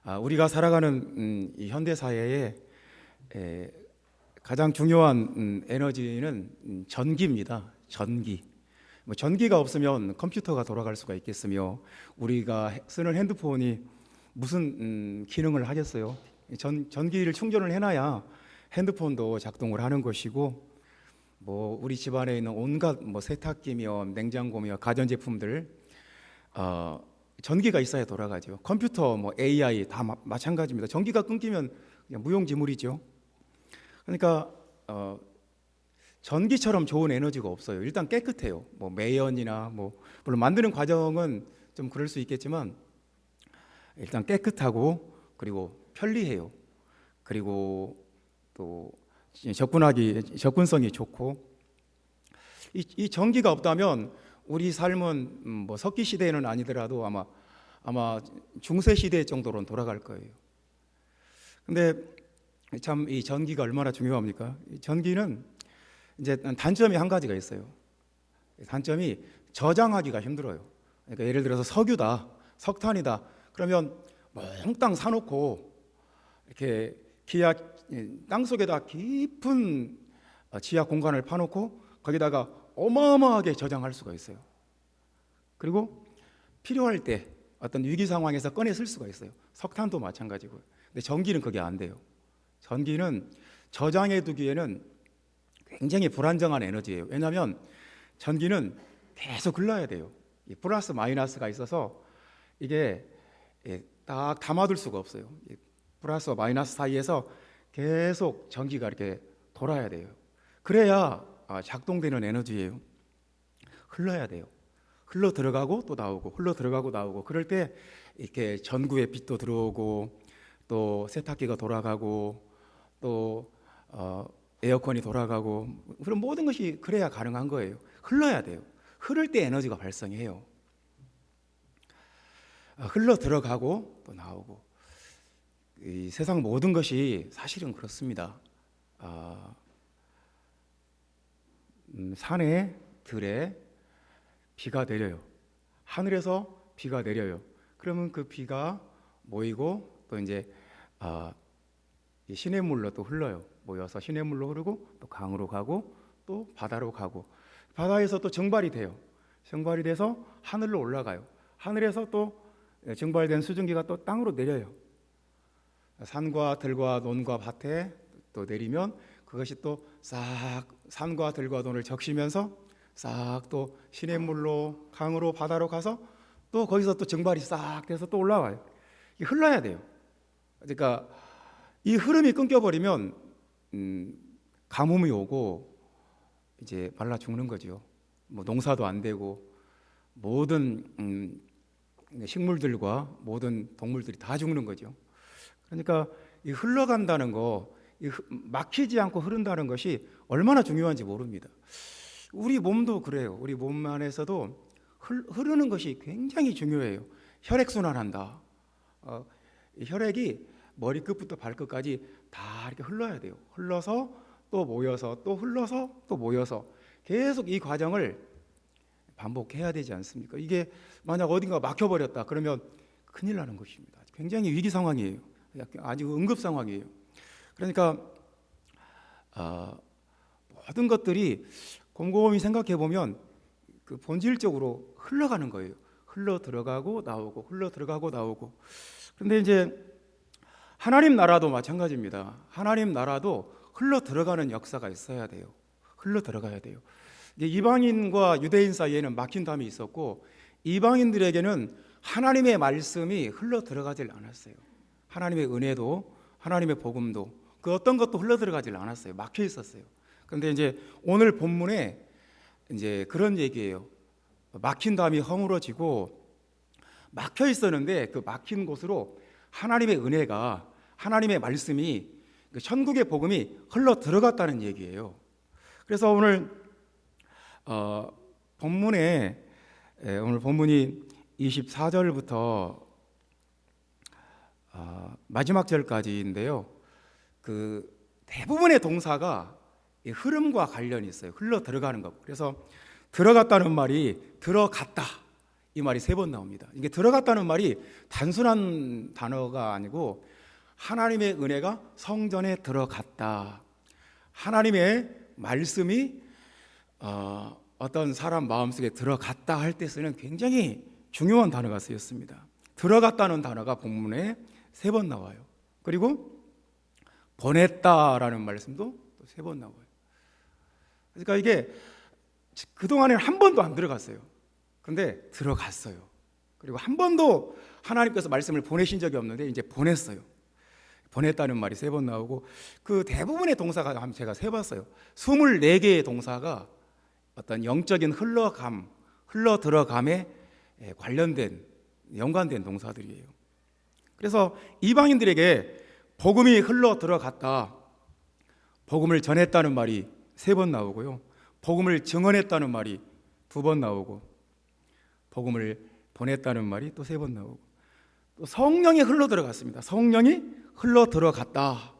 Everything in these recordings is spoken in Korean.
우리가 살아가는 이 현대 사회에 가장 중요한 에너지는 전기입니다. 전기. 전기가 없으면 컴퓨터가 돌아갈 수가 있겠으며 우리가 쓰는 핸드폰이 무슨 기능을 하겠어요? 전기를 충전을 해놔야 핸드폰도 작동을 하는 것이고, 우리 집안에 있는 온갖 세탁기며 냉장고며 가전제품들 전기가 있어야 돌아가죠. 컴퓨터, AI 다 마찬가지입니다. 전기가 끊기면 그냥 무용지물이죠. 그러니까 전기처럼 좋은 에너지가 없어요. 일단 깨끗해요. 매연이나 물론 만드는 과정은 좀 그럴 수 있겠지만 일단 깨끗하고 그리고 편리해요. 그리고 또 접근성이 좋고, 이 전기가 없다면 우리 삶은 석기 시대에는 아니더라도 아마 중세 시대 정도로는 돌아갈 거예요. 근데 참 이 전기가 얼마나 중요합니까? 이 전기는 이제 단점이 한 가지가 있어요. 단점이 저장하기가 힘들어요. 그러니까 예를 들어서 석유다, 석탄이다. 그러면 몽땅 사놓고 이렇게 땅 속에다 깊은 지하 공간을 파놓고 거기다가 어마어마하게 저장할 수가 있어요. 그리고 필요할 때 어떤 위기 상황에서 꺼내 쓸 수가 있어요. 석탄도 마찬가지고요. 근데 전기는 그게 안 돼요. 전기는 저장해 두기에는 굉장히 불안정한 에너지예요. 왜냐하면 전기는 계속 흘러야 돼요. 플러스 마이너스가 있어서 이게 딱 담아둘 수가 없어요. 플러스와 마이너스 사이에서 계속 전기가 이렇게 돌아야 돼요. 그래야 작동되는 에너지예요. 흘러야 돼요. 흘러 들어가고 또 나오고, 흘러 들어가고 나오고. 그럴 때 이렇게 전구에 빛도 들어오고, 또 세탁기가 돌아가고, 또 에어컨이 돌아가고, 그런 모든 것이 그래야 가능한 거예요. 흘러야 돼요. 흐를 때 에너지가 발생해요. 흘러 들어가고 또 나오고. 이 세상 모든 것이 사실은 그렇습니다. 산에 들에 비가 내려요. 하늘에서 비가 내려요. 그러면 그 비가 모이고 또 이제 시냇물로 또 흘러요. 모여서 시냇물로 흐르고 또 강으로 가고 또 바다로 가고, 바다에서 또 증발이 돼요. 증발이 돼서 하늘로 올라가요. 하늘에서 또 증발된 수증기가 또 땅으로 내려요. 산과 들과 논과 밭에 또 내리면 그것이 또 싹 산과 들과 논을 적시면서 싹 또 시냇물로 강으로 바다로 가서 또 거기서 또 증발이 싹 돼서 또 올라와요. 이게 흘러야 돼요. 그러니까 이 흐름이 끊겨버리면 가뭄이 오고 이제 말라 죽는 거죠. 농사도 안 되고 모든 식물들과 모든 동물들이 다 죽는 거죠. 그러니까 이 흘러간다는 거, 막히지 않고 흐른다는 것이 얼마나 중요한지 모릅니다. 우리 몸도 그래요. 우리 몸 안에서도 흐르는 것이 굉장히 중요해요. 혈액순환한다. 혈액이 머리끝부터 발끝까지 다 이렇게 흘러야 돼요. 흘러서 또 모여서 또 흘러서 또 모여서 계속 이 과정을 반복해야 되지 않습니까? 이게 만약 어딘가 막혀버렸다 그러면 큰일 나는 것입니다. 굉장히 위기 상황이에요. 아주 응급 상황이에요. 그러니까 모든 것들이 곰곰이 생각해 보면 그 본질적으로 흘러가는 거예요. 흘러 들어가고 나오고, 흘러 들어가고 나오고. 그런데 이제 하나님 나라도 마찬가지입니다. 하나님 나라도 흘러 들어가는 역사가 있어야 돼요. 흘러 들어가야 돼요. 이방인과 유대인 사이에는 막힌 담이 있었고, 이방인들에게는 하나님의 말씀이 흘러 들어가질 않았어요. 하나님의 은혜도, 하나님의 복음도, 그 어떤 것도 흘러 들어가질 않았어요. 막혀 있었어요. 그런데 이제 오늘 본문에 이제 그런 얘기예요. 막힌 담이 허물어지고 막혀 있었는데 그 막힌 곳으로 하나님의 은혜가, 하나님의 말씀이, 천국의 복음이 흘러 들어갔다는 얘기예요. 그래서 오늘 본문에 오늘 본문이 24절부터 마지막 절까지인데요. 그 대부분의 동사가 이 흐름과 관련이 있어요. 흘러 들어가는 것. 그래서 들어갔다는 말이 들어갔다 이 말이 3번 나옵니다. 이게 들어갔다는 말이 단순한 단어가 아니고 하나님의 은혜가 성전에 들어갔다. 하나님의 말씀이 어떤 사람 마음속에 들어갔다 할 때 쓰는 굉장히 중요한 단어가 쓰였습니다. 들어갔다는 단어가 본문에 3번 나와요. 그리고 보냈다라는 말씀도 또 3번 나와요. 그러니까 이게 그동안에는 한 번도 안 들어갔어요. 근데 들어갔어요. 그리고 한 번도 하나님께서 말씀을 보내신 적이 없는데 이제 보냈어요. 보냈다는 말이 3번 나오고, 그 대부분의 동사가 제가 세봤어요. 24개의 동사가 어떤 영적인 흘러 들어감에 관련된, 연관된 동사들이에요. 그래서 이방인들에게 복음이 흘러 들어갔다, 복음을 전했다는 말이 3번 나오고요, 복음을 증언했다는 말이 2번 나오고, 복음을 보냈다는 말이 또 3번 나오고, 또 성령이 흘러 들어갔습니다. 성령이 흘러 들어갔다,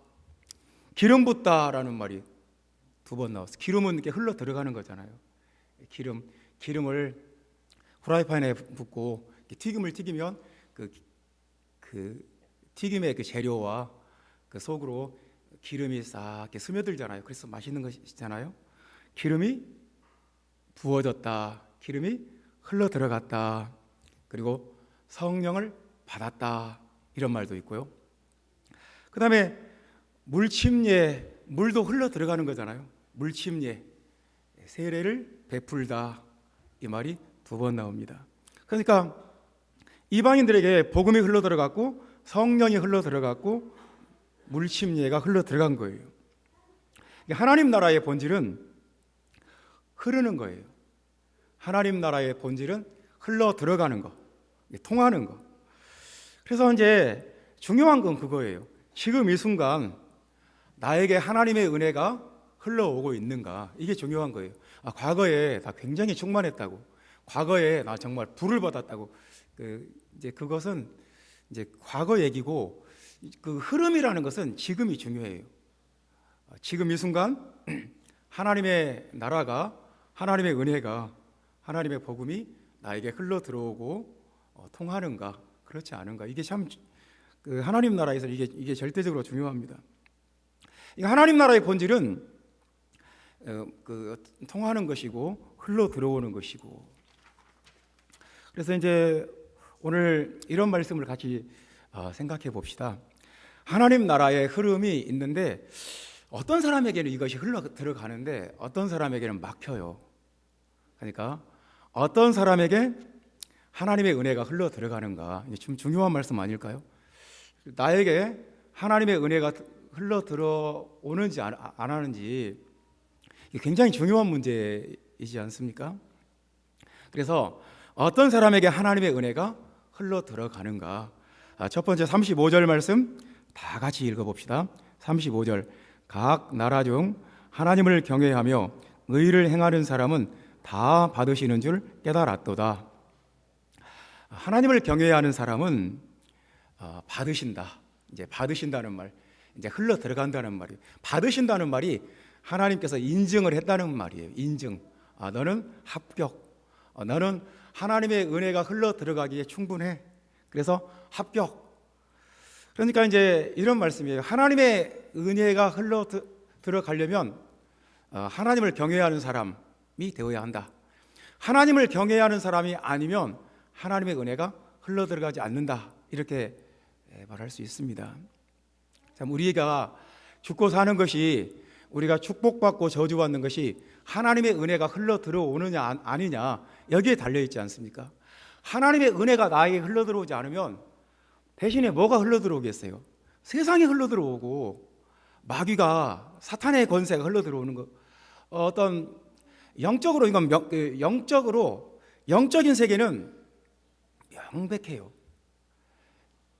기름 붓다라는 말이 2번 나왔어요. 기름은 이렇게 흘러 들어가는 거잖아요. 기름을 후라이팬에 붓고 튀김을 튀기면 그 튀김의 그 재료와 그 속으로 기름이 싹 이렇게 스며들잖아요. 그래서 맛있는 것이잖아요. 기름이 부어졌다, 기름이 흘러 들어갔다, 그리고 성령을 받았다, 이런 말도 있고요. 그 다음에 물침례, 물도 흘러 들어가는 거잖아요. 물침례, 세례를 베풀다, 이 말이 2번 나옵니다. 그러니까 이방인들에게 복음이 흘러 들어갔고, 성령이 흘러 들어갔고, 물침례가 흘러 들어간 거예요. 하나님 나라의 본질은 흐르는 거예요. 하나님 나라의 본질은 흘러 들어가는 거, 통하는 거. 그래서 이제 중요한 건 그거예요. 지금 이 순간 나에게 하나님의 은혜가 흘러오고 있는가, 이게 중요한 거예요. 과거에 나 굉장히 충만했다고, 과거에 나 정말 불을 받았다고, 이제 그것은 이제 과거 얘기고, 그 흐름이라는 것은 지금이 중요해요. 지금 이 순간 하나님의 나라가, 하나님의 은혜가, 하나님의 복음이 나에게 흘러 들어오고 통하는가, 그렇지 않은가, 이게 참 하나님 나라에서 이게 절대적으로 중요합니다. 하나님 나라의 본질은 통하는 것이고 흘러 들어오는 것이고, 그래서 이제 오늘 이런 말씀을 같이 생각해 봅시다. 하나님 나라의 흐름이 있는데 어떤 사람에게는 이것이 흘러 들어가는데 어떤 사람에게는 막혀요. 그러니까 어떤 사람에게 하나님의 은혜가 흘러 들어가는가, 이게 좀 중요한 말씀 아닐까요? 나에게 하나님의 은혜가 흘러 들어오는지 안 하는지, 이게 굉장히 중요한 문제이지 않습니까? 그래서 어떤 사람에게 하나님의 은혜가 흘러 들어가는가, 첫 번째 35절 말씀 다 같이 읽어봅시다. 35절, 각 나라 중 하나님을 경외하며 의를 행하는 사람은 다 받으시는 줄 깨달았도다. 하나님을 경외하는 사람은 받으신다. 이제 받으신다는 말, 이제 흘러 들어간다는 말이에요. 받으신다는 말이 하나님께서 인증을 했다는 말이에요. 인증. 너는 합격. 너는 하나님의 은혜가 흘러 들어가기에 충분해. 그래서 합격. 그러니까 이제 이런 말씀이에요. 하나님의 은혜가 흘러 들어가려면 하나님을 경외하는 사람이 되어야 한다. 하나님을 경외하는 사람이 아니면 하나님의 은혜가 흘러 들어가지 않는다, 이렇게 말할 수 있습니다. 참, 우리가 죽고 사는 것이, 우리가 축복받고 저주받는 것이 하나님의 은혜가 흘러 들어오느냐 아니냐, 여기에 달려있지 않습니까? 하나님의 은혜가 나에게 흘러 들어오지 않으면 대신에 뭐가 흘러 들어오겠어요? 세상이 흘러 들어오고, 마귀가, 사탄의 권세가 흘러 들어오는 것. 어떤 영적으로, 이건 영적인 세계는 명백해요.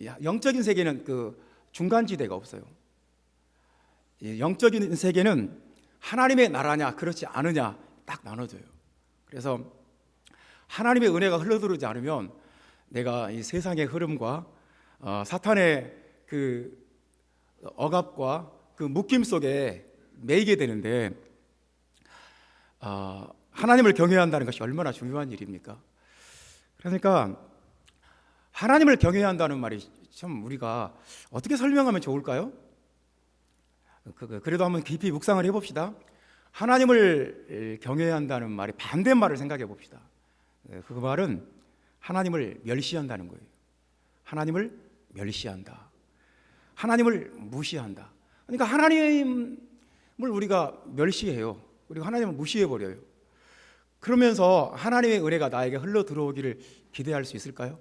영적인 세계는 중간지대가 없어요. 영적인 세계는 하나님의 나라냐 그렇지 않으냐 딱 나눠져요. 그래서 하나님의 은혜가 흘러들어오지 않으면 내가 이 세상의 흐름과 사탄의 그 억압과 그 묶임 속에 매이게 되는데, 하나님을 경외한다는 것이 얼마나 중요한 일입니까? 그러니까 하나님을 경외해야 한다는 말이 참 우리가 어떻게 설명하면 좋을까요? 그래도 한번 깊이 묵상을 해봅시다. 하나님을 경외해야 한다는 말의 반대말을 생각해 봅시다. 그 말은 하나님을 멸시한다는 거예요. 하나님을 멸시한다. 하나님을 무시한다. 그러니까 하나님을 우리가 멸시해요. 그리고 하나님을 무시해버려요. 그러면서 하나님의 은혜가 나에게 흘러 들어오기를 기대할 수 있을까요?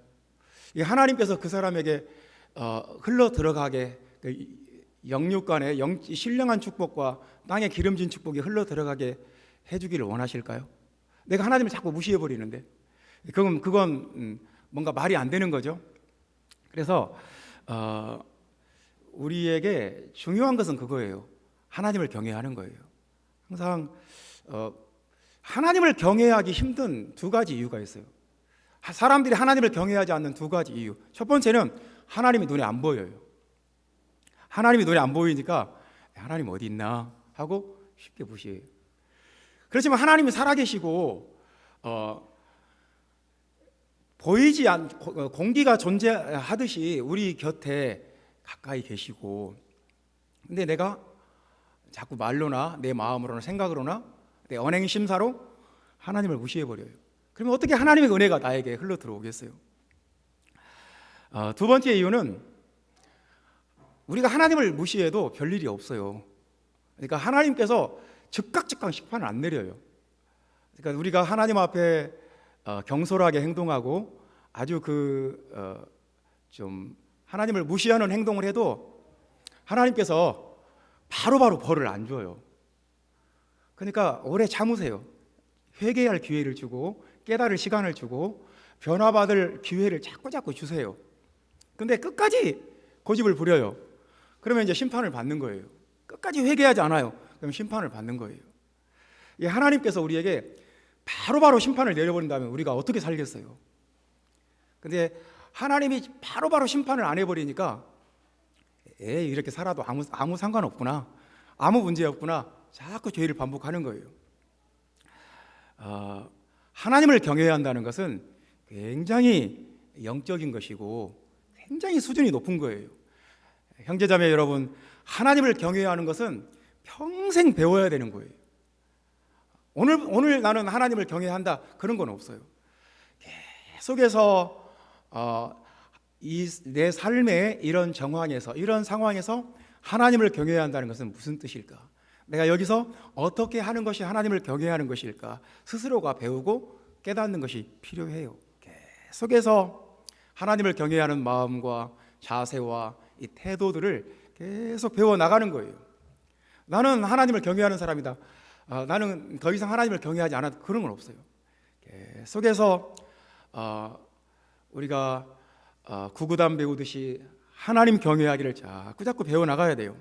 하나님께서 그 사람에게 흘러 들어가게, 영육 간의 신령한 축복과 땅에 기름진 축복이 흘러 들어가게 해주기를 원하실까요? 내가 하나님을 자꾸 무시해버리는데 그건 뭔가 말이 안 되는 거죠. 그래서 우리에게 중요한 것은 그거예요. 하나님을 경외하는 거예요. 항상 하나님을 경외하기 힘든 두 가지 이유가 있어요. 사람들이 하나님을 경외하지 않는 두 가지 이유. 첫 번째는 하나님이 눈에 안 보여요. 하나님이 눈에 안 보이니까 하나님 어디 있나 하고 쉽게 무시해요. 그렇지만 하나님이 살아계시고 보이지 않 공기가 존재하듯이 우리 곁에 가까이 계시고, 근데 내가 자꾸 말로나 내 마음으로나 생각으로나 내 언행 심사로 하나님을 무시해버려요. 그러면 어떻게 하나님의 은혜가 나에게 흘러 들어오겠어요? 두 번째 이유는 우리가 하나님을 무시해도 별일이 없어요. 그러니까 하나님께서 즉각 심판을 안 내려요. 그러니까 우리가 하나님 앞에 경솔하게 행동하고 아주 좀 하나님을 무시하는 행동을 해도 하나님께서 바로바로 벌을 안 줘요. 그러니까 오래 참으세요. 회개할 기회를 주고 깨달을 시간을 주고 변화받을 기회를 자꾸 주세요. 근데 끝까지 고집을 부려요. 그러면 이제 심판을 받는 거예요. 끝까지 회개하지 않아요. 그럼 심판을 받는 거예요. 하나님께서 우리에게 바로바로 심판을 내려버린다면 우리가 어떻게 살겠어요? 근데 하나님이 바로바로 심판을 안 해버리니까 이렇게 살아도 아무 상관없구나, 아무 문제 없구나, 자꾸 죄를 반복하는 거예요. 하나님을 경외해야 한다는 것은 굉장히 영적인 것이고 굉장히 수준이 높은 거예요. 형제자매 여러분, 하나님을 경외해야 하는 것은 평생 배워야 되는 거예요. 오늘 나는 하나님을 경외한다 그런 건 없어요. 계속해서 내 삶의 이런 정황에서, 이런 상황에서 하나님을 경외해야 한다는 것은 무슨 뜻일까? 내가 여기서 어떻게 하는 것이 하나님을 경외하는 것일까? 스스로가 배우고 깨닫는 것이 필요해요. 계속해서 하나님을 경외하는 마음과 자세와 이 태도들을 계속 배워나가는 거예요. 나는 하나님을 경외하는 사람이다, 나는 더 이상 하나님을 경외하지 않아, 그런 건 없어요. 계속해서 우리가 구구단 배우듯이 하나님 경외하기를 자꾸 배워나가야 돼요.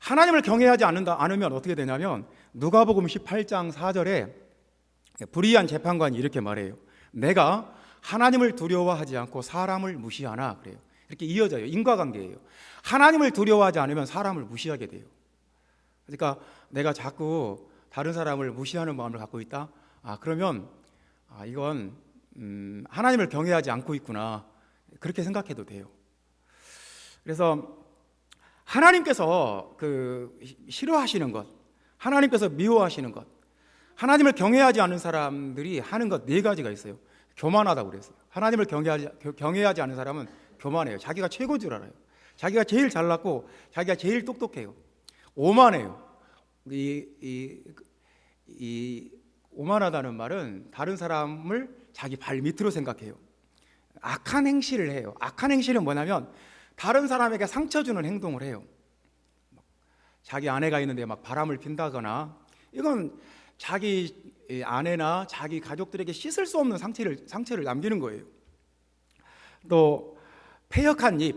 하나님을 경외하지 않으면 어떻게 되냐면 누가복음 18장 4절에 불의한 재판관이 이렇게 말해요. 내가 하나님을 두려워하지 않고 사람을 무시하나, 그래요. 이렇게 이어져요. 인과관계예요. 하나님을 두려워하지 않으면 사람을 무시하게 돼요. 그러니까 내가 자꾸 다른 사람을 무시하는 마음을 갖고 있다, 그러면 이건 하나님을 경외하지 않고 있구나, 그렇게 생각해도 돼요. 그래서 하나님께서 싫어하시는 것, 하나님께서 미워하시는 것, 하나님을 경외하지 않는 사람들이 하는 것 4가지가 있어요. 교만하다고 그랬어요. 하나님을 경외하지 않는 사람은 교만해요. 자기가 최고인 줄 알아요. 자기가 제일 잘났고 자기가 제일 똑똑해요. 오만해요. 이 오만하다는 말은 다른 사람을 자기 발 밑으로 생각해요. 악한 행실을 해요. 악한 행실은 뭐냐면 다른 사람에게 상처 주는 행동을 해요. 자기 아내가 있는데 막 바람을 핀다거나, 이건 자기 아내나 자기 가족들에게 씻을 수 없는 상처를 남기는 거예요. 또 패역한 입,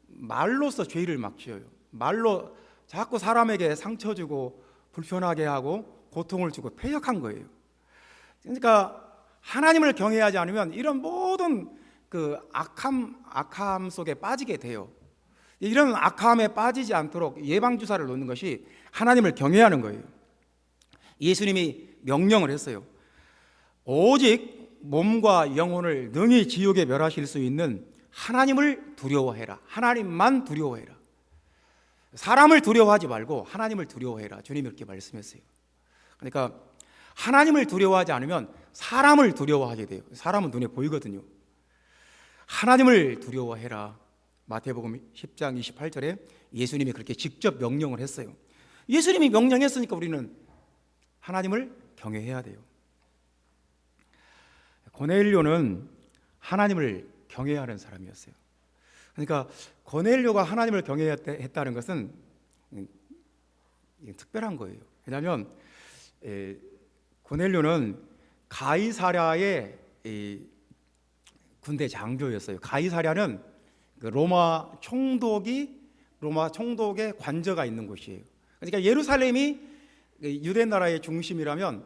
말로써 죄를 막 지어요. 말로 자꾸 사람에게 상처 주고 불편하게 하고 고통을 주고 패역한 거예요. 그러니까 하나님을 경외하지 않으면 이런 모든 악함 속에 빠지게 돼요. 이런 악함에 빠지지 않도록 예방주사를 놓는 것이 하나님을 경외하는 거예요. 예수님이 명령을 했어요. 오직 몸과 영혼을 능히 지옥에 멸하실 수 있는 하나님을 두려워해라. 하나님만 두려워해라. 사람을 두려워하지 말고 하나님을 두려워해라. 주님이 이렇게 말씀했어요. 그러니까 하나님을 두려워하지 않으면 사람을 두려워하게 돼요. 사람은 눈에 보이거든요. 하나님을 두려워해라. 마태복음 10장 28절에 예수님이 그렇게 직접 명령을 했어요. 예수님이 명령했으니까 우리는 하나님을 경외해야 돼요. 고넬료는 하나님을 경외하는 사람이었어요. 그러니까 고넬료가 하나님을 경외했다는 것은 특별한 거예요. 왜냐하면 고넬료는 가이사랴의 군대 장교였어요. 가이사랴는 로마 총독의 관저가 있는 곳이에요. 그러니까 예루살렘이 유대 나라의 중심이라면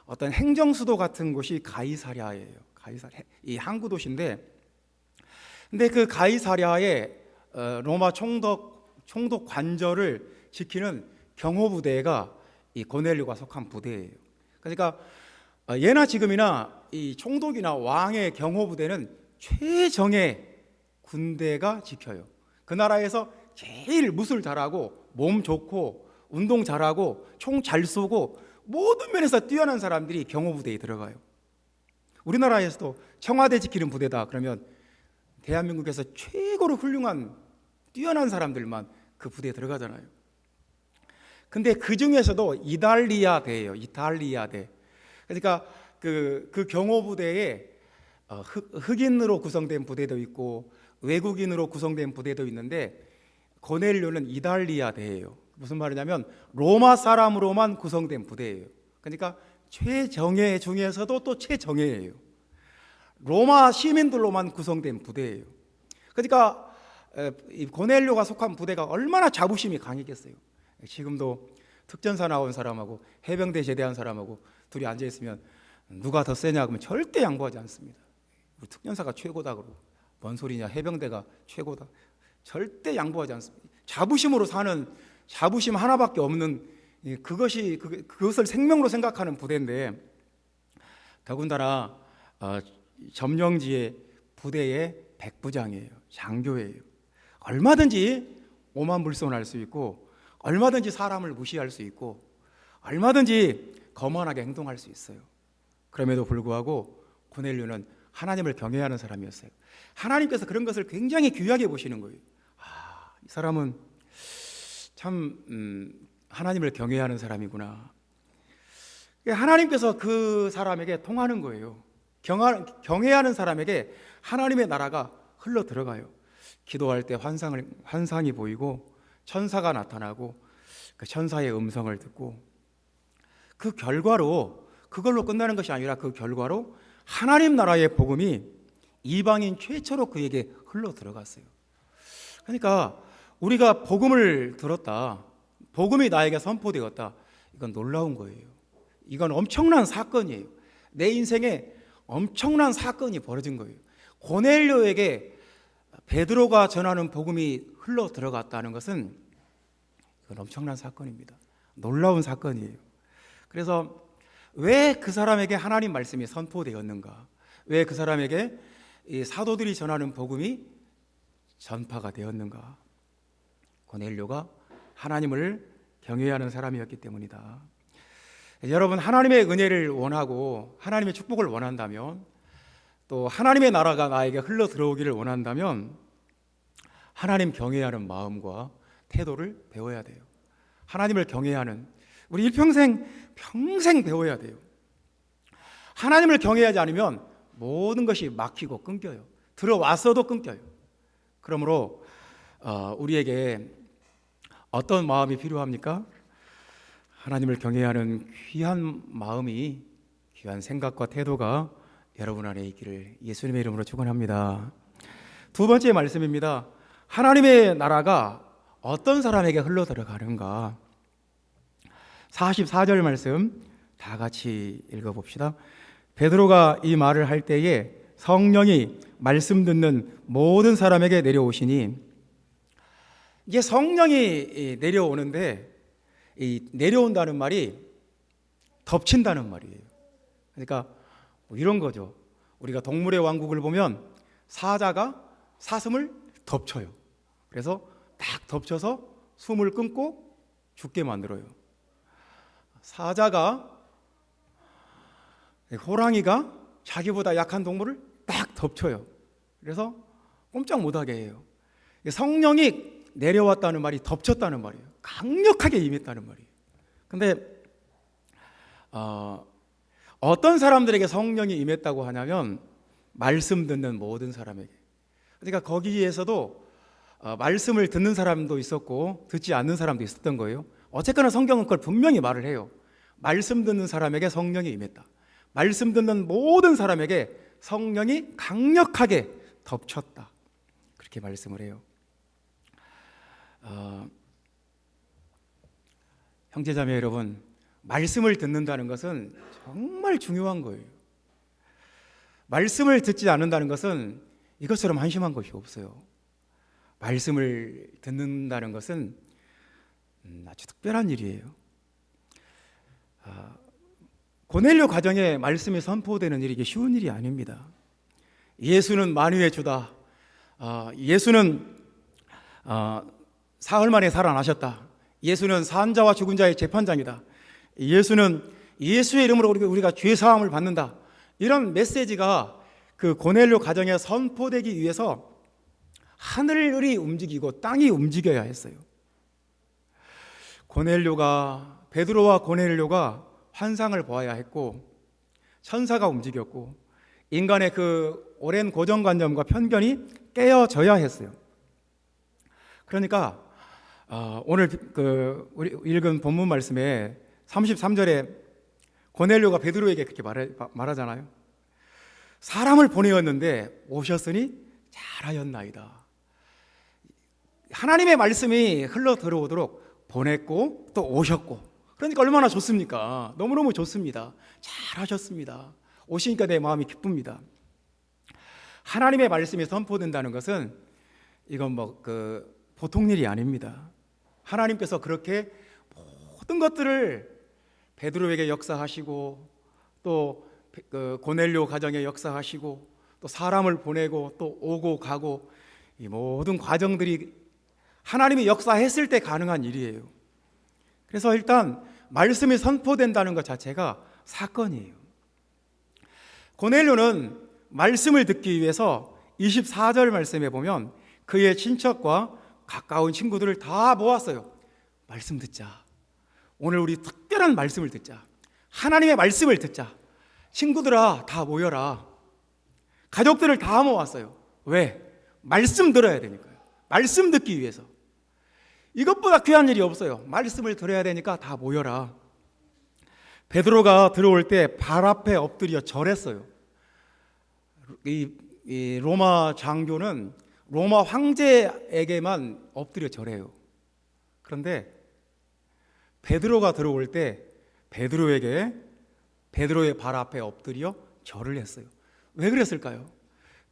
어떤 행정 수도 같은 곳이 가이사랴예요. 이 항구 도시인데, 근데 그 가이사랴의 로마 총독 관저를 지키는 경호부대가 이 고넬료가 속한 부대예요. 그러니까 예나 지금이나 이 총독이나 왕의 경호부대는 최정예 군대가 지켜요. 그 나라에서 제일 무술 잘하고 몸 좋고 운동 잘하고 총 잘 쏘고 모든 면에서 뛰어난 사람들이 경호부대에 들어가요. 우리나라에서도 청와대 지키는 부대다 그러면 대한민국에서 최고로 훌륭한 뛰어난 사람들만 그 부대에 들어가잖아요. 근데 그 중에서도 이탈리아대예요. 이탈리아대. 그러니까 그 경호부대에 흑인으로 구성된 부대도 있고 외국인으로 구성된 부대도 있는데 고넬료는 이탈리아대예요. 무슨 말이냐면 로마 사람으로만 구성된 부대예요. 그러니까 최정예 중에서도 또 최정예예요. 로마 시민들로만 구성된 부대예요. 그러니까 이 고넬료가 속한 부대가 얼마나 자부심이 강했겠어요. 지금도 특전사 나온 사람하고 해병대 제대한 사람하고 둘이 앉아있으면 누가 더 세냐 그러면 절대 양보하지 않습니다. 우리 특전사가 최고다 그러고 뭔 소리냐 해병대가 최고다 절대 양보하지 않습니다. 자부심으로 사는 자부심 하나밖에 없는 그것을 생명으로 생각하는 부대인데 더군다나 점령지의 부대의 백부장이에요. 장교예요. 얼마든지 오만불손할 수 있고 얼마든지 사람을 무시할 수 있고 얼마든지 거만하게 행동할 수 있어요. 그럼에도 불구하고 고넬료는 하나님을 경외하는 사람이었어요. 하나님께서 그런 것을 굉장히 귀하게 보시는 거예요. 이 사람은 참 하나님을 경외하는 사람이구나. 하나님께서 그 사람에게 통하는 거예요. 경외하는 사람에게 하나님의 나라가 흘러 들어가요. 기도할 때 환상이 보이고 천사가 나타나고 그 천사의 음성을 듣고 그 결과로 그걸로 끝나는 것이 아니라 그 결과로 하나님 나라의 복음이 이방인 최초로 그에게 흘러 들어갔어요. 그러니까 우리가 복음을 들었다, 복음이 나에게 선포되었다, 이건 놀라운 거예요. 이건 엄청난 사건이에요. 내 인생에 엄청난 사건이 벌어진 거예요. 고넬료에게 베드로가 전하는 복음이 흘러 들어갔다는 것은 이건 엄청난 사건입니다. 놀라운 사건이에요. 그래서 왜 그 사람에게 하나님 말씀이 선포되었는가? 왜 그 사람에게 이 사도들이 전하는 복음이 전파가 되었는가? 고넬료가 하나님을 경외하는 사람이었기 때문이다. 여러분, 하나님의 은혜를 원하고 하나님의 축복을 원한다면, 또 하나님의 나라가 나에게 흘러 들어오기를 원한다면 하나님 경외하는 마음과 태도를 배워야 돼요. 하나님을 경외하는, 우리 일평생 배워야 돼요. 하나님을 경외하지 않으면 모든 것이 막히고 끊겨요. 들어왔어도 끊겨요. 그러므로 우리에게 어떤 마음이 필요합니까? 하나님을 경외하는 귀한 마음이, 귀한 생각과 태도가 여러분 안에 있기를 예수님의 이름으로 축원합니다. 두 번째 말씀입니다. 하나님의 나라가 어떤 사람에게 흘러 들어가는가? 44절 말씀 다 같이 읽어봅시다. 베드로가 이 말을 할 때에 성령이 말씀 듣는 모든 사람에게 내려오시니, 이게 성령이 내려오는데, 이 내려온다는 말이 덮친다는 말이에요. 그러니까 뭐 이런 거죠. 우리가 동물의 왕국을 보면 사자가 사슴을 덮쳐요. 그래서 딱 덮쳐서 숨을 끊고 죽게 만들어요. 사자가, 호랑이가 자기보다 약한 동물을 딱 덮쳐요. 그래서 꼼짝 못하게 해요. 성령이 내려왔다는 말이 덮쳤다는 말이에요. 강력하게 임했다는 말이에요. 근데 어떤 사람들에게 성령이 임했다고 하냐면 말씀 듣는 모든 사람에게. 그러니까 거기에서도 말씀을 듣는 사람도 있었고 듣지 않는 사람도 있었던 거예요. 어쨌거나 성경은 그걸 분명히 말을 해요. 말씀 듣는 사람에게 성령이 임했다. 말씀 듣는 모든 사람에게 성령이 강력하게 덮쳤다. 그렇게 말씀을 해요. 형제자매 여러분, 말씀을 듣는다는 것은 정말 중요한 거예요. 말씀을 듣지 않는다는 것은 이것처럼 한심한 것이 없어요. 말씀을 듣는다는 것은 아주 특별한 일이에요. 고넬료 가정에 말씀이 선포되는 일이 쉬운 일이 아닙니다. 예수는 만유의 주다. 예수는 사흘 만에 살아나셨다. 예수는 산자와 죽은 자의 재판장이다. 예수는 예수의 이름으로 우리가 죄사함을 받는다. 이런 메시지가 그 고넬료 가정에 선포되기 위해서 하늘이 움직이고 땅이 움직여야 했어요. 베드로와 고넬료가 환상을 보아야 했고, 천사가 움직였고, 인간의 그 오랜 고정관념과 편견이 깨어져야 했어요. 그러니까 오늘 우리 읽은 본문 말씀에 33절에 고넬료가 베드로에게 그렇게 말하잖아요. 사람을 보내었는데 오셨으니 잘하였나이다. 하나님의 말씀이 흘러 들어오도록 보냈고 또 오셨고, 그러니까 얼마나 좋습니까? 너무너무 좋습니다. 잘하셨습니다. 오시니까 내 마음이 기쁩니다. 하나님의 말씀이 선포된다는 것은 이건 보통 일이 아닙니다. 하나님께서 그렇게 모든 것들을 베드로에게 역사하시고, 또 고넬료 가정에 역사하시고, 또 사람을 보내고 또 오고 가고, 이 모든 과정들이 하나님이 역사했을 때 가능한 일이에요. 그래서 일단 말씀이 선포된다는 것 자체가 사건이에요. 고넬료는 말씀을 듣기 위해서 24절 말씀에 보면 그의 친척과 가까운 친구들을 다 모았어요. 말씀 듣자. 오늘 우리 특별한 말씀을 듣자. 하나님의 말씀을 듣자. 친구들아 다 모여라. 가족들을 다 모았어요. 왜? 말씀 들어야 되니까요. 말씀 듣기 위해서. 이것보다 귀한 일이 없어요. 말씀을 들어야 되니까 다 모여라. 베드로가 들어올 때 발 앞에 엎드려 절했어요. 이 로마 장교는 로마 황제에게만 엎드려 절해요. 그런데 베드로가 들어올 때 베드로의 발 앞에 엎드려 절을 했어요. 왜 그랬을까요?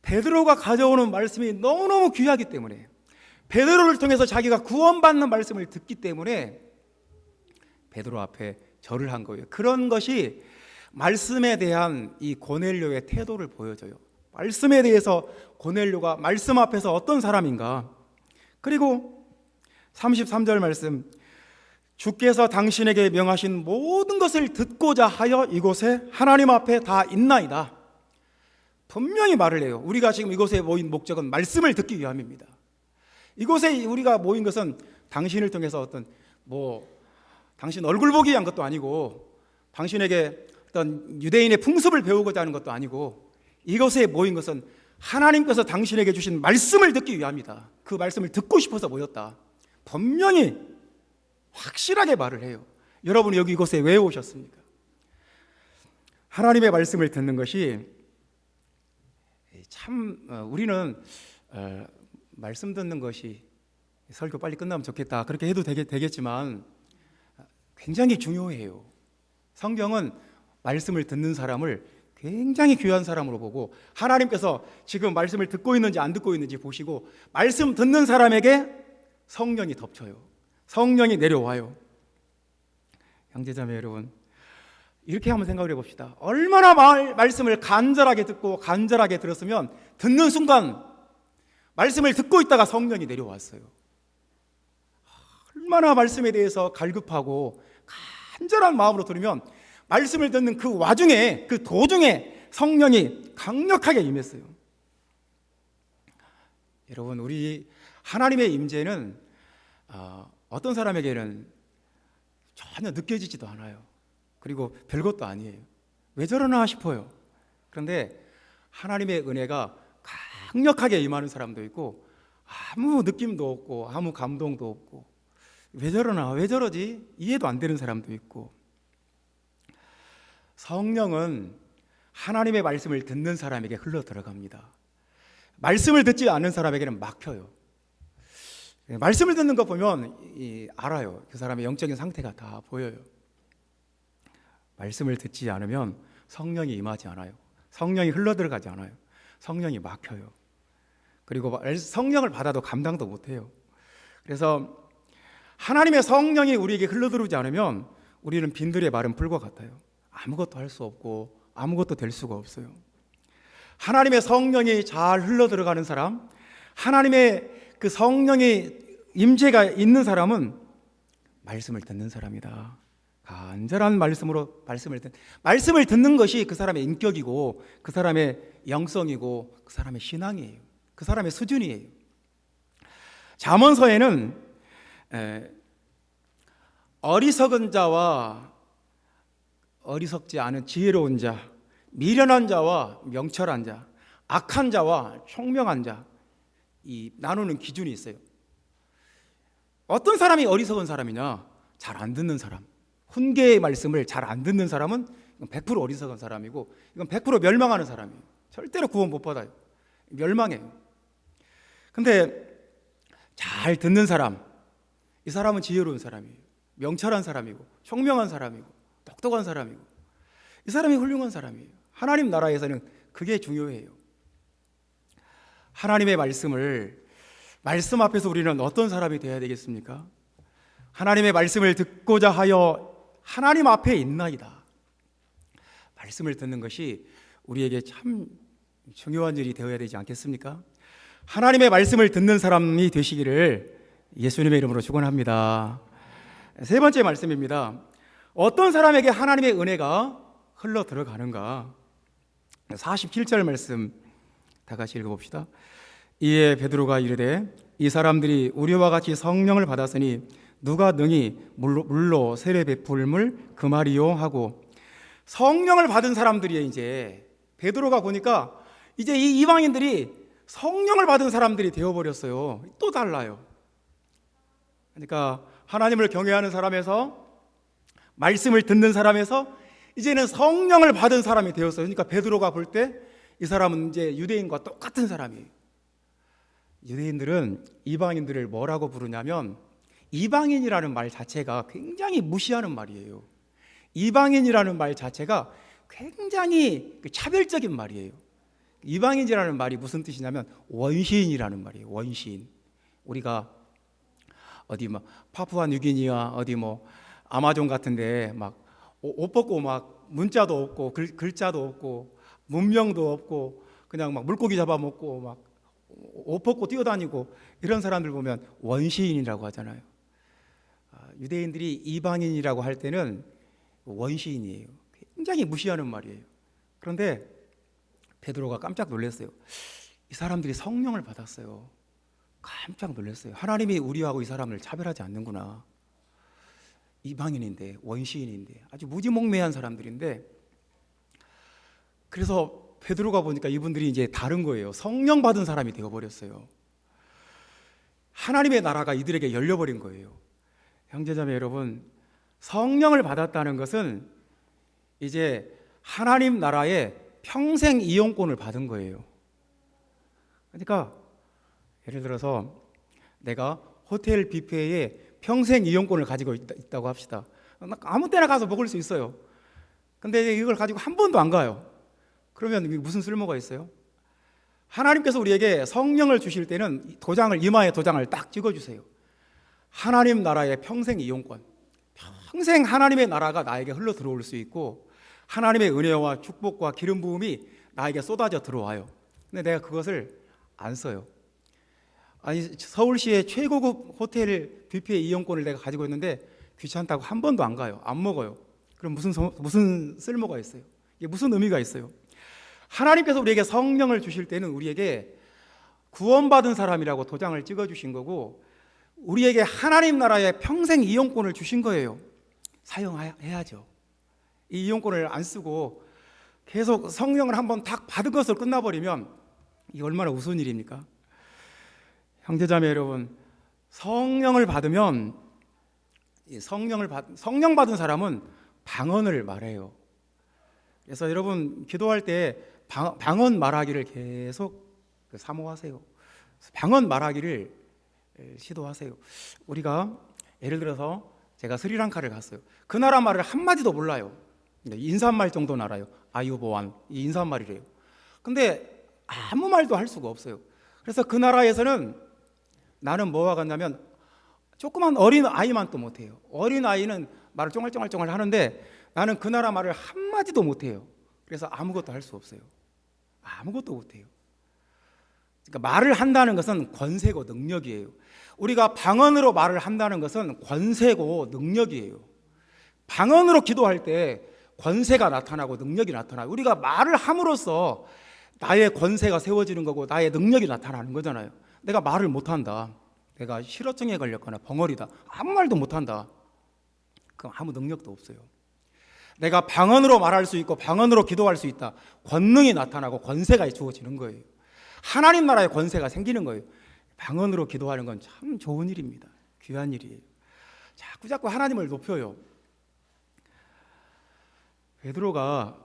베드로가 가져오는 말씀이 너무너무 귀하기 때문에, 베드로를 통해서 자기가 구원받는 말씀을 듣기 때문에 베드로 앞에 절을 한 거예요. 그런 것이 말씀에 대한 이 고넬료의 태도를 보여줘요. 말씀에 대해서 고넬료가 말씀 앞에서 어떤 사람인가. 그리고 33절 말씀, 주께서 당신에게 명하신 모든 것을 듣고자 하여 이곳에 하나님 앞에 다 있나이다. 분명히 말을 해요. 우리가 지금 이곳에 모인 목적은 말씀을 듣기 위함입니다. 이곳에 우리가 모인 것은 당신을 통해서 당신 얼굴 보기 위한 것도 아니고, 당신에게 어떤 유대인의 풍습을 배우고자 하는 것도 아니고, 이곳에 모인 것은 하나님께서 당신에게 주신 말씀을 듣기 위함이다. 그 말씀을 듣고 싶어서 모였다. 분명히 확실하게 말을 해요. 여러분이 여기 이곳에 왜 오셨습니까? 하나님의 말씀을 듣는 것이 참, 우리는 말씀 듣는 것이 설교 빨리 끝나면 좋겠다, 그렇게 해도 되겠지만 굉장히 중요해요. 성경은 말씀을 듣는 사람을 굉장히 귀한 사람으로 보고, 하나님께서 지금 말씀을 듣고 있는지 안 듣고 있는지 보시고, 말씀 듣는 사람에게 성령이 덮쳐요. 성령이 내려와요. 형제자매 여러분, 이렇게 한번 생각을 해봅시다. 얼마나 말씀을 간절하게 듣고 간절하게 들었으면 듣는 순간 말씀을 듣고 있다가 성령이 내려왔어요. 얼마나 말씀에 대해서 갈급하고 간절한 마음으로 들으면 말씀을 듣는 그 와중에, 그 도중에 성령이 강력하게 임했어요. 여러분, 우리 하나님의 임재는 어떤 사람에게는 전혀 느껴지지도 않아요. 그리고 별것도 아니에요. 왜 저러나 싶어요. 그런데 하나님의 은혜가 강력하게 임하는 사람도 있고 아무 느낌도 없고 아무 감동도 없고 왜 저러나 왜 저러지 이해도 안 되는 사람도 있고. 성령은 하나님의 말씀을 듣는 사람에게 흘러 들어갑니다. 말씀을 듣지 않는 사람에게는 막혀요. 말씀을 듣는 거 보면 알아요. 그 사람의 영적인 상태가 다 보여요. 말씀을 듣지 않으면 성령이 임하지 않아요. 성령이 흘러들어가지 않아요. 성령이 막혀요. 그리고 성령을 받아도 감당도 못해요. 그래서 하나님의 성령이 우리에게 흘러들어오지 않으면 우리는 빈들의 마른 풀과 같아요. 아무것도 할 수 없고 아무것도 될 수가 없어요. 하나님의 성령이 잘 흘러들어가는 사람, 하나님의 그 성령의 임재가 있는 사람은 말씀을 듣는 사람이다. 간절한 말씀으로 말씀을 듣는 것이 그 사람의 인격이고 그 사람의 영성이고 그 사람의 신앙이에요. 그 사람의 수준이에요. 잠언서에는 어리석은 자와 어리석지 않은 지혜로운 자, 미련한 자와 명철한 자, 악한 자와 총명한 자, 이 나누는 기준이 있어요. 어떤 사람이 어리석은 사람이냐? 잘 안 듣는 사람. 훈계의 말씀을 잘 안 듣는 사람은 100% 어리석은 사람이고 이건 100% 멸망하는 사람이에요. 절대로 구원 못 받아요. 멸망해요. 근데 잘 듣는 사람, 이 사람은 지혜로운 사람이에요. 명철한 사람이고 총명한 사람이고 똑똑한 사람이고 이 사람이 훌륭한 사람이에요. 하나님 나라에서는 그게 중요해요. 하나님의 말씀 앞에서 우리는 어떤 사람이 되어야 되겠습니까? 하나님의 말씀을 듣고자 하여 하나님 앞에 있나이다. 말씀을 듣는 것이 우리에게 참 중요한 일이 되어야 되지 않겠습니까? 하나님의 말씀을 듣는 사람이 되시기를 예수님의 이름으로 축원합니다. 세 번째 말씀입니다. 어떤 사람에게 하나님의 은혜가 흘러 들어가는가? 47절 말씀 다 같이 읽어봅시다. 이에 베드로가 이르되 이 사람들이 우리와 같이 성령을 받았으니 누가 능히 물로 세례 베풀물 그 말이요 하고. 성령을 받은 사람들이 이제 베드로가 보니까 이제 이 이방인들이 성령을 받은 사람들이 되어버렸어요. 또 달라요. 그러니까 하나님을 경외하는 사람에서 말씀을 듣는 사람에서 이제는 성령을 받은 사람이 되었어요. 그러니까 베드로가 볼 때 이 사람은 이제 유대인과 똑같은 사람이에요. 유대인들은 이방인들을 뭐라고 부르냐면 이방인이라는 말 자체가 굉장히 무시하는 말이에요. 이방인이라는 말 자체가 굉장히 차별적인 말이에요. 이방인이라는 말이 무슨 뜻이냐면 원시인이라는 말이에요. 원시인. 우리가 어디 뭐 파푸아 뉴기니아 어디 뭐 아마존 같은데 막 옷 벗고 막 문자도 없고 글자도 없고 문명도 없고 그냥 막 물고기 잡아먹고 막 옷 벗고 뛰어다니고 이런 사람들 보면 원시인이라고 하잖아요. 유대인들이 이방인이라고 할 때는 원시인이에요. 굉장히 무시하는 말이에요. 그런데 베드로가 깜짝 놀랐어요. 이 사람들이 성령을 받았어요. 깜짝 놀랐어요. 하나님이 우리하고 이 사람을 차별하지 않는구나. 이방인인데 원시인인데 아주 무지몽매한 사람들인데, 그래서 베드로가 보니까 이분들이 이제 다른 거예요. 성령 받은 사람이 되어버렸어요. 하나님의 나라가 이들에게 열려버린 거예요. 형제자매 여러분, 성령을 받았다는 것은 이제 하나님 나라의 평생 이용권을 받은 거예요. 그러니까 예를 들어서 내가 호텔 뷔페에 평생 이용권을 가지고 있다고 합시다. 아무 때나 가서 먹을 수 있어요. 근데 이걸 가지고 한 번도 안 가요. 그러면 무슨 쓸모가 있어요? 하나님께서 우리에게 성령을 주실 때는 이마에 도장을 딱 찍어주세요. 하나님 나라의 평생 이용권, 평생 하나님의 나라가 나에게 흘러 들어올 수 있고 하나님의 은혜와 축복과 기름 부음이 나에게 쏟아져 들어와요. 근데 내가 그것을 안 써요. 아니, 서울시의 최고급 호텔 뷔페 이용권을 내가 가지고 있는데 귀찮다고 한 번도 안 가요. 안 먹어요. 그럼 무슨 쓸모가 있어요? 이게 무슨 의미가 있어요? 하나님께서 우리에게 성령을 주실 때는 우리에게 구원받은 사람이라고 도장을 찍어주신 거고, 우리에게 하나님 나라의 평생 이용권을 주신 거예요. 사용해야죠. 이 이용권을 안 쓰고 계속 성령을 한번 딱 받은 것으로 끝나버리면 이게 얼마나 우스운 일입니까? 형제자매 여러분, 성령을 받으면 성령 받은 사람은 방언을 말해요. 그래서 여러분 기도할 때 방언 말하기를 계속 사모하세요. 방언 말하기를 시도하세요. 우리가 예를 들어서 제가 스리랑카를 갔어요. 그 나라 말을 한마디도 몰라요. 인사말 정도는 알아요. 아유보안, 이 인사말이래요. 근데 아무 말도 할 수가 없어요. 그래서 그 나라에서는 나는 뭐와 같냐면 조그만 어린 아이만 또 못해요. 어린 아이는 말을 쫑알쫑알쫑알 하는데 나는 그 나라 말을 한마디도 못해요. 그래서 아무것도 할 수 없어요. 아무것도 못해요. 그러니까 말을 한다는 것은 권세고 능력이에요. 우리가 방언으로 말을 한다는 것은 권세고 능력이에요. 방언으로 기도할 때 권세가 나타나고 능력이 나타나요. 우리가 말을 함으로써 나의 권세가 세워지는 거고 나의 능력이 나타나는 거잖아요. 내가 말을 못한다, 내가 실어증에 걸렸거나 벙어리다, 아무 말도 못한다, 그럼 아무 능력도 없어요. 내가 방언으로 말할 수 있고 방언으로 기도할 수 있다, 권능이 나타나고 권세가 주어지는 거예요. 하나님 나라의 권세가 생기는 거예요. 방언으로 기도하는 건 참 좋은 일입니다. 귀한 일이에요. 자꾸 하나님을 높여요. 베드로가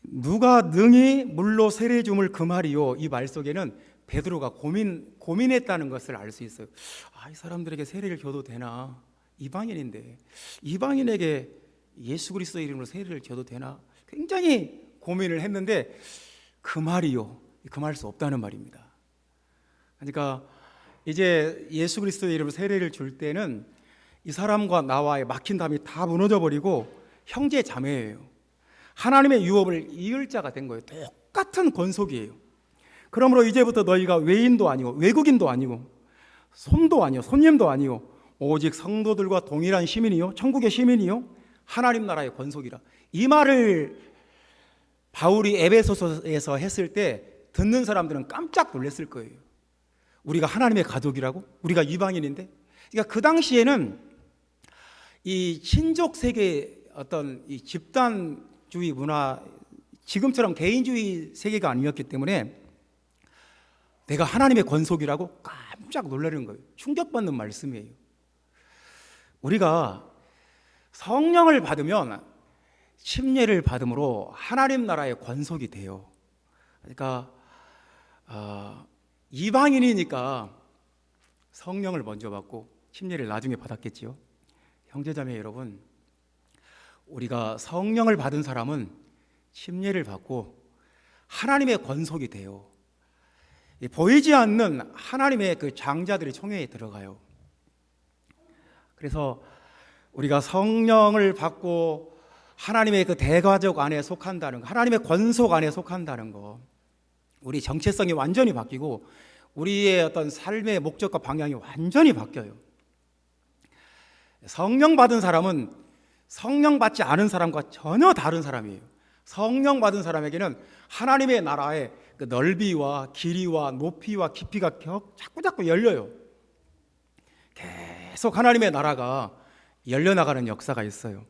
누가 능히 물로 세례 줌을 금하리요, 이 말 속에는 베드로가 고민했다는 것을 알 수 있어요. 이 사람들에게 세례를 줘도 되나? 이방인인데 이방인에게 예수 그리스도의 이름으로 세례를 줘도 되나? 굉장히 고민을 했는데 금하리요, 금할 수 없다는 말입니다. 그러니까 이제 예수 그리스도의 이름으로 세례를 줄 때는 이 사람과 나와의 막힌 담이 다 무너져 버리고 형제 자매예요. 하나님의 유업을 이을 자가 된 거예요. 똑같은 권속이에요. 그러므로 이제부터 너희가 외인도 아니고 외국인도 아니고 손도 아니요 손님도 아니요 오직 성도들과 동일한 시민이요 천국의 시민이요 하나님 나라의 권속이라. 이 말을 바울이 에베소서에서 했을 때 듣는 사람들은 깜짝 놀랐을 거예요. 우리가 하나님의 가족이라고? 우리가 이방인인데? 그러니까 그 당시에는 이 신족 세계 어떤 이 집단주의 문화, 지금처럼 개인주의 세계가 아니었기 때문에 내가 하나님의 권속이라고 깜짝 놀라는 거예요. 충격받는 말씀이에요. 우리가 성령을 받으면 침례를 받음으로 하나님 나라의 권속이 돼요. 그러니까 이방인이니까 성령을 먼저 받고 침례를 나중에 받았겠지요. 형제자매 여러분, 우리가 성령을 받은 사람은 침례를 받고 하나님의 권속이 돼요. 보이지 않는 하나님의 그 장자들이 총회에 들어가요. 그래서 우리가 성령을 받고 하나님의 그 대가족 안에 속한다는 거, 하나님의 권속 안에 속한다는 거, 우리 정체성이 완전히 바뀌고 우리의 어떤 삶의 목적과 방향이 완전히 바뀌어요. 성령 받은 사람은 성령 받지 않은 사람과 전혀 다른 사람이에요. 성령 받은 사람에게는 하나님의 나라의 그 넓이와 길이와 높이와 깊이가 자꾸 열려요. 계속 하나님의 나라가 열려나가는 역사가 있어요.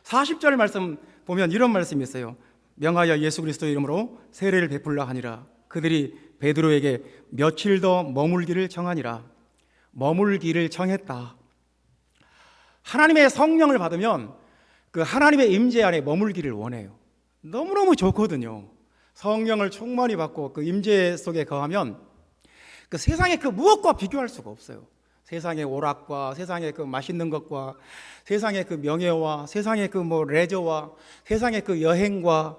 40절 말씀 보면 이런 말씀이 있어요. 명하여 예수 그리스도의 이름으로 세례를 베풀라 하니라. 그들이 베드로에게 며칠 더 머물기를 정하니라. 머물기를 정했다. 하나님의 성령을 받으면 그 하나님의 임재 안에 머물기를 원해요. 너무너무 좋거든요. 성령을 충만히 받고 그 임재 속에 거하면 그 세상의 그 무엇과 비교할 수가 없어요. 세상의 오락과 세상의 그 맛있는 것과 세상의 그 명예와 세상의 그 뭐 레저와 세상의 그 여행과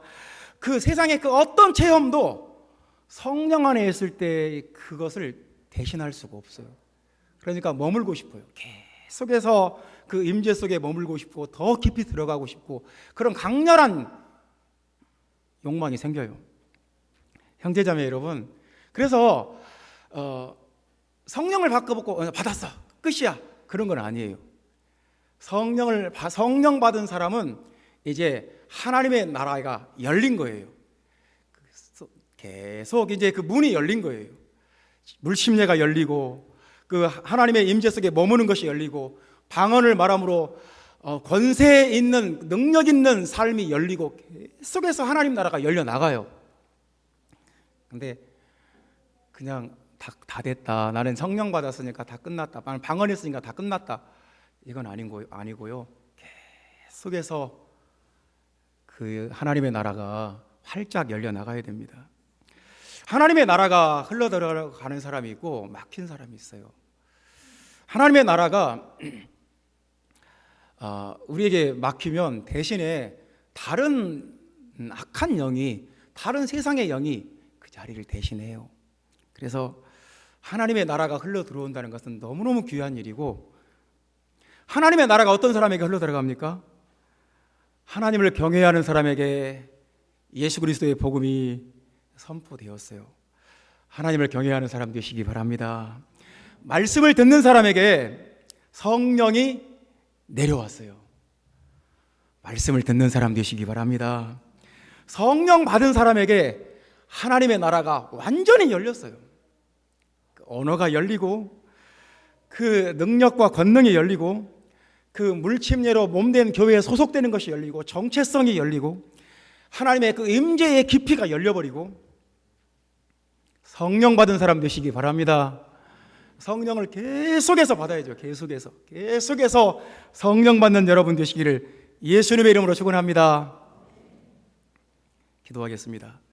그 세상의 그 어떤 체험도 성령 안에 있을 때 그것을 대신할 수가 없어요. 그러니까 머물고 싶어요. 계속해서 그 임재 속에 머물고 싶고 더 깊이 들어가고 싶고 그런 강렬한 욕망이 생겨요. 형제자매 여러분, 그래서 성령을 받았어 끝이야 그런 건 아니에요. 성령 받은 사람은 이제 하나님의 나라가 열린 거예요. 계속 이제 그 문이 열린 거예요. 물심례가 열리고 그 하나님의 임재 속에 머무는 것이 열리고 방언을 말함으로 권세 있는 능력 있는 삶이 열리고 계속해서 하나님 나라가 열려 나가요. 근데 그냥 다 됐다, 나는 성령 받았으니까 다 끝났다, 나는 방언했으니까 다 끝났다, 이건 아니고요. 계속해서 그 하나님의 나라가 활짝 열려 나가야 됩니다. 하나님의 나라가 흘러들어가는 사람이 있고 막힌 사람이 있어요. 하나님의 나라가 우리에게 막히면 대신에 다른 악한 영이, 다른 세상의 영이 그 자리를 대신해요. 그래서 하나님의 나라가 흘러 들어온다는 것은 너무너무 귀한 일이고, 하나님의 나라가 어떤 사람에게 흘러 들어갑니까? 하나님을 경외하는 사람에게 예수 그리스도의 복음이 선포되었어요. 하나님을 경외하는 사람 되시기 바랍니다. 말씀을 듣는 사람에게 성령이 내려왔어요. 말씀을 듣는 사람 되시기 바랍니다. 성령 받은 사람에게 하나님의 나라가 완전히 열렸어요. 그 언어가 열리고 그 능력과 권능이 열리고 그 물침례로 몸된 교회에 소속되는 것이 열리고 정체성이 열리고 하나님의 그 임재의 깊이가 열려버리고, 성령 받은 사람 되시기 바랍니다. 성령을 계속해서 받아야죠. 계속해서 성령 받는 여러분 되시기를 예수님의 이름으로 축원합니다. 기도하겠습니다.